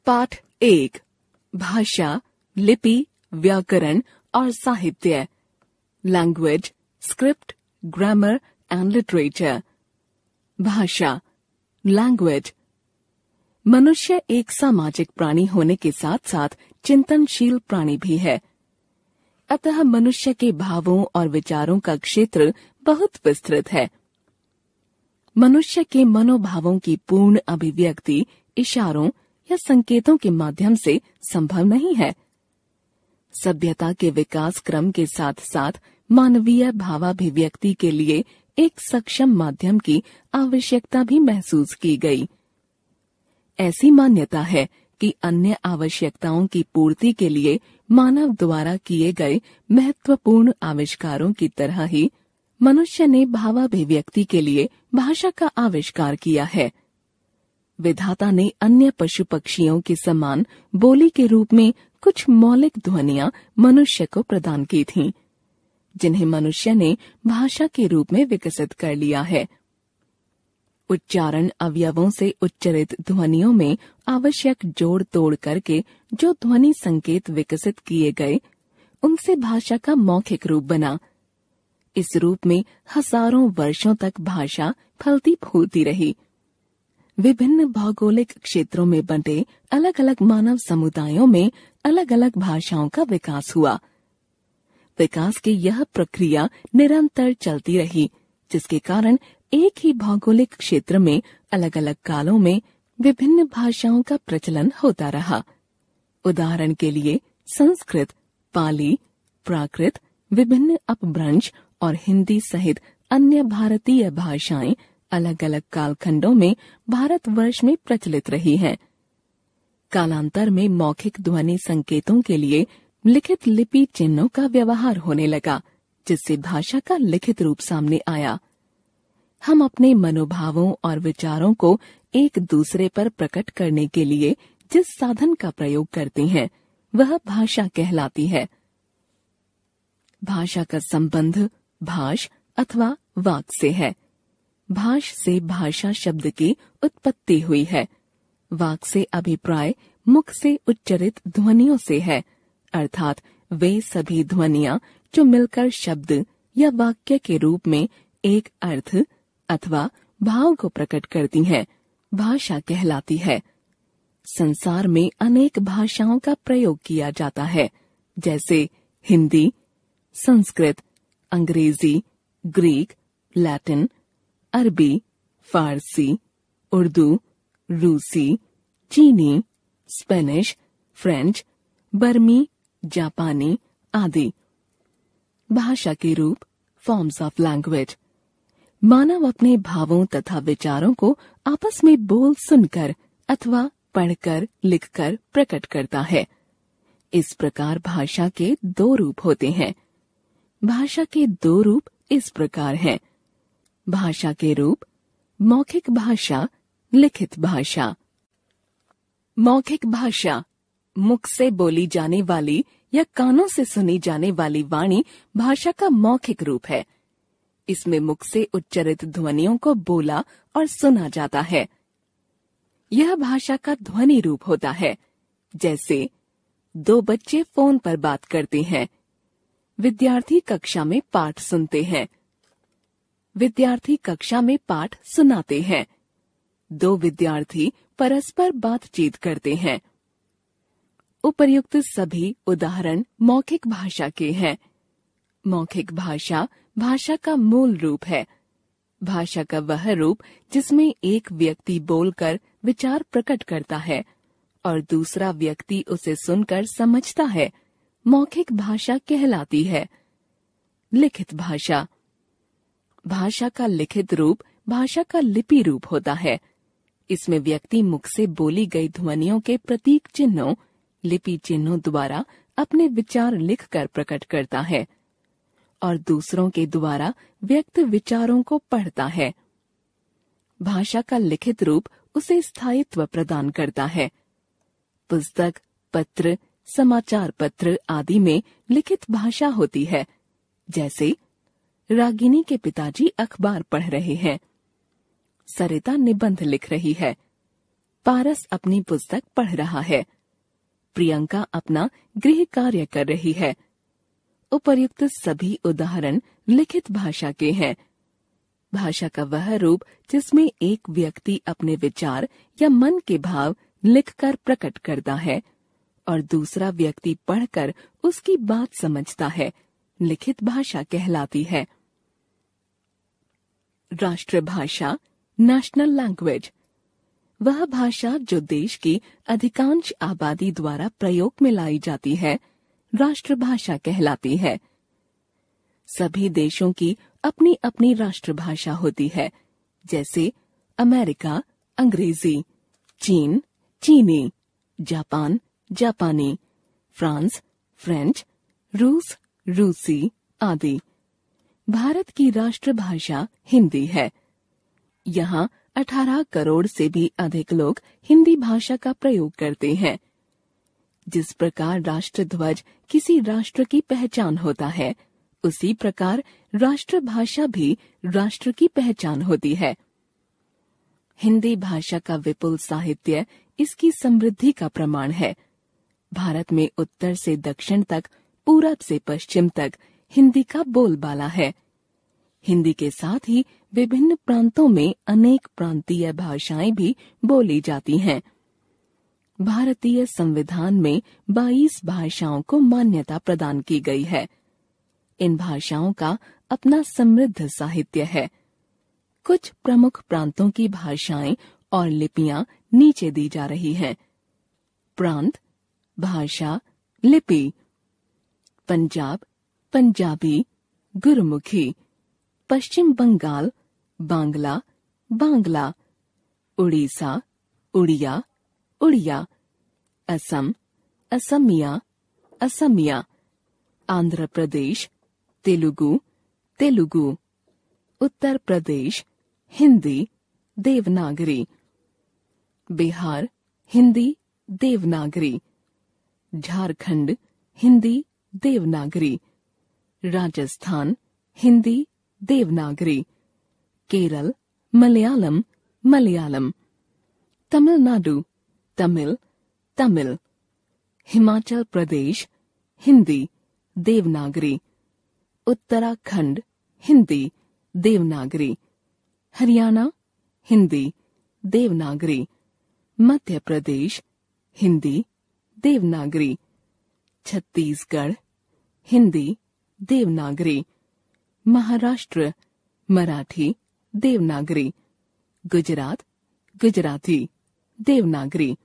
पाठ 1 भाषा, लिपि, व्याकरण और साहित्य। Language, script, grammar and literature. भाषा, लैंग्वेज। मनुष्य एक सामाजिक प्राणी होने के साथ साथ चिंतनशील प्राणी भी है। अतः मनुष्य के भावों और विचारों का क्षेत्र बहुत विस्तृत है। मनुष्य के मनोभावों की पूर्ण अभिव्यक्ति इशारों या संकेतों के माध्यम से संभव नहीं है। सभ्यता के विकास क्रम के साथ साथ मानवीय भावाभिव्यक्ति के लिए एक सक्षम माध्यम की आवश्यकता भी महसूस की गई। ऐसी मान्यता है कि अन्य आवश्यकताओं की पूर्ति के लिए मानव द्वारा किए गए महत्वपूर्ण आविष्कारों की तरह ही मनुष्य ने भावाभिव्यक्ति के लिए भाषा का आविष्कार किया है। विधाता ने अन्य पशु पक्षियों के समान बोली के रूप में कुछ मौलिक ध्वनियां मनुष्य को प्रदान की थीं, जिन्हें मनुष्य ने भाषा के रूप में विकसित कर लिया है। उच्चारण अवयवों से उच्चरित ध्वनियों में आवश्यक जोड़ तोड़ करके जो ध्वनि संकेत विकसित किए गए, उनसे भाषा का मौखिक रूप बना। इस रूप में हजारों वर्षों तक भाषा फलती फूलती रही। विभिन्न भौगोलिक क्षेत्रों में बंटे अलग अलग मानव समुदायों में अलग अलग भाषाओं का विकास हुआ। विकास की यह प्रक्रिया निरंतर चलती रही, जिसके कारण एक ही भौगोलिक क्षेत्र में अलग अलग कालों में विभिन्न भाषाओं का प्रचलन होता रहा। उदाहरण के लिए संस्कृत, पाली, प्राकृत, विभिन्न अपभ्रंश और हिंदी सहित अन्य भारतीय भाषाएं अलग अलग कालखंडों में भारतवर्ष में प्रचलित रही हैं। कालांतर में मौखिक ध्वनि संकेतों के लिए लिखित लिपि चिन्हों का व्यवहार होने लगा, जिससे भाषा का लिखित रूप सामने आया। हम अपने मनोभावों और विचारों को एक दूसरे पर प्रकट करने के लिए जिस साधन का प्रयोग करते हैं, वह भाषा कहलाती है। भाषा का संबंध भाष अथवा वाक से है। भाष से भाषा शब्द की उत्पत्ति हुई है। वाक से अभिप्राय मुख से उच्चरित ध्वनियों से है, अर्थात वे सभी ध्वनियां जो मिलकर शब्द या वाक्य के रूप में एक अर्थ अथवा भाव को प्रकट करती हैं, भाषा कहलाती है। संसार में अनेक भाषाओं का प्रयोग किया जाता है, जैसे हिंदी, संस्कृत, अंग्रेजी, ग्रीक, लैटिन, अरबी, फारसी, उर्दू, रूसी, चीनी, स्पेनिश, फ्रेंच, बर्मी, जापानी आदि। भाषा के रूप, फॉर्म्स ऑफ लैंग्वेज। मानव अपने भावों तथा विचारों को आपस में बोल सुनकर अथवा पढ़कर लिखकर प्रकट करता है। इस प्रकार भाषा के दो रूप होते हैं। भाषा के दो रूप इस प्रकार हैं। भाषा के रूप मौखिक भाषा, लिखित भाषा। मौखिक भाषा मुख से बोली जाने वाली या कानों से सुनी जाने वाली वाणी भाषा का मौखिक रूप है। इसमें मुख से उच्चरित ध्वनियों को बोला और सुना जाता है। यह भाषा का ध्वनि रूप होता है, जैसे दो बच्चे फोन पर बात करते हैं। विद्यार्थी कक्षा में पाठ सुनते हैं। विद्यार्थी कक्षा में पाठ सुनाते हैं। दो विद्यार्थी परस्पर बातचीत करते हैं। उपर्युक्त सभी उदाहरण मौखिक भाषा के हैं। मौखिक भाषा भाषा का मूल रूप है। भाषा का वह रूप जिसमें एक व्यक्ति बोलकर विचार प्रकट करता है और दूसरा व्यक्ति उसे सुनकर समझता है, मौखिक भाषा कहलाती है। लिखित भाषा। भाषा का लिखित रूप भाषा का लिपि रूप होता है। इसमें व्यक्ति मुख से बोली गई ध्वनियों के प्रतीक चिन्हों, लिपि चिन्हों द्वारा अपने विचार लिखकर प्रकट करता है और दूसरों के द्वारा व्यक्त विचारों को पढ़ता है। भाषा का लिखित रूप उसे स्थायित्व प्रदान करता है। पुस्तक, पत्र, समाचार पत्र आदि में लिखित भाषा होती है, जैसे रागिनी के पिताजी अखबार पढ़ रहे हैं, सरिता निबंध लिख रही है, पारस अपनी पुस्तक पढ़ रहा है। प्रियंका अपना गृह कार्य कर रही है। उपर्युक्त सभी उदाहरण लिखित भाषा के हैं। भाषा का वह रूप जिसमें एक व्यक्ति अपने विचार या मन के भाव लिखकर प्रकट करता है और दूसरा व्यक्ति पढ़कर उसकी बात समझता है, लिखित भाषा कहलाती है। राष्ट्रभाषा, नेशनल लैंग्वेज, वह भाषा जो देश की अधिकांश आबादी द्वारा प्रयोग में लाई जाती है, राष्ट्रभाषा कहलाती है। सभी देशों की अपनी अपनी राष्ट्रभाषा होती है, जैसे अमेरिका अंग्रेजी, चीन चीनी, जापान जापानी, फ्रांस फ्रेंच, रूस रूसी आदि। भारत की राष्ट्रभाषा हिंदी है। यहाँ 18 करोड़ से भी अधिक लोग हिंदी भाषा का प्रयोग करते हैं। जिस प्रकार राष्ट्रध्वज किसी राष्ट्र की पहचान होता है, उसी प्रकार राष्ट्रभाषा भी राष्ट्र की पहचान होती है। हिंदी भाषा का विपुल साहित्य इसकी समृद्धि का प्रमाण है। भारत में उत्तर से दक्षिण तक, पूरब से पश्चिम तक हिंदी का बोलबाला है। हिंदी के साथ ही विभिन्न प्रांतों में अनेक प्रांतीय भाषाएं भी बोली जाती हैं। भारतीय संविधान में 22 भाषाओं को मान्यता प्रदान की गई है। इन भाषाओं का अपना समृद्ध साहित्य है। कुछ प्रमुख प्रांतों की भाषाएं और लिपियां नीचे दी जा रही हैं। प्रांत, भाषा, लिपि। पंजाब पंजाबी, गुरमुखी। पश्चिम बंगाल बांग्ला, बांग्ला। उड़ीसा उड़िया, उड़िया। असम असमिया, असमिया। आंध्र प्रदेश तेलुगु, तेलुगु। उत्तर प्रदेश हिंदी देवनागरी। बिहार हिंदी देवनागरी। झारखंड हिंदी देवनागरी। राजस्थान हिंदी देवनागरी। केरल मलयालम, मलयालम। तमिलनाडु तमिल, तमिल। हिमाचल प्रदेश हिंदी देवनागरी। उत्तराखंड हिंदी देवनागरी। हरियाणा हिंदी देवनागरी। मध्य प्रदेश हिंदी देवनागरी। छत्तीसगढ़ हिंदी देवनागरी। महाराष्ट्र मराठी देवनागरी। गुजरात गुजराती देवनागरी।